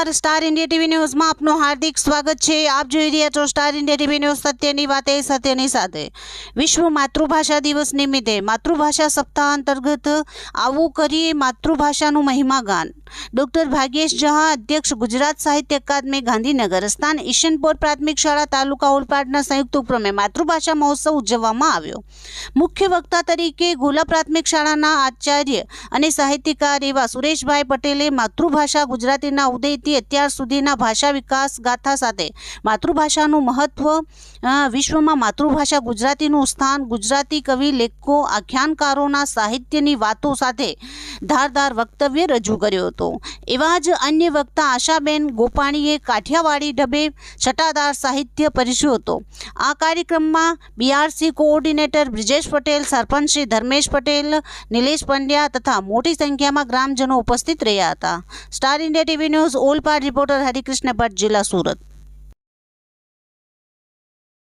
નમસ્કાર star India TV ન્યૂઝમાં આપનું હાર્દિક સ્વાગત છે। આપ જોઈ રહ્યા છો સ્ટાર ઇન્ડિયા ટીવી ન્યૂઝ સત્યની વાતે સત્યની સાથે। વિશ્વ માતૃભાષા દિવસ નિમિત્તે માતૃભાષા સપ્તાહ અંતર્ગત આવું કરીએ માતૃભાષાનું મહિમાગાન। ડોક્ટર ભાગ્યેશ જહા, અધ્યક્ષ ગુજરાત સાહિત્ય અકાદમી ગાંધીનગર, સ્થાન ઈશનપોર પ્રાથમિક શાળા તાલુકા ઓલપાડના સંયુક્ત ઉપક્રમે માતૃભાષા મહોત્સવ ઉજવવામાં આવ્યો। મુખ્ય વક્તા તરીકે ગોલા પ્રાથમિક શાળાના આચાર્ય અને સાહિત્યકાર એવા સુરેશભાઈ પટેલે માતૃભાષા ગુજરાતીના ઉદયથી અત્યાર સુધીના ભાષા વિકાસ ગાથા સાથે માતૃભાષાનું મહત્વ, વિશ્વમાં માતૃભાષા ગુજરાતીનું સ્થાન, ગુજરાતી કવિ, લેખકો, આખ્યાનકારોના સાહિત્યની વાતો સાથે ધારદાર વક્તવ્ય રજૂ કર્યો હતો। એવા જ અન્ય વક્તા આશાબેન ગોપાણીએ કાઠિયાવાડી ઢબે છટાદાર સાહિત્ય પરીસ્યો હતો। આ કાર્યક્રમમાં બીઆરસી કોઓર્ડિનેટર બ્રિજેશ પટેલ, સરપંચ શ્રી ધર્મેશ પટેલ, નિલેશ પંડ્યા તથા મોટી સંખ્યામાં ગ્રામજનો ઉપસ્થિત રહ્યા હતા। Star India TV news Olpad reporter Harikrishna Bhatt, જિલ્લા સુરત।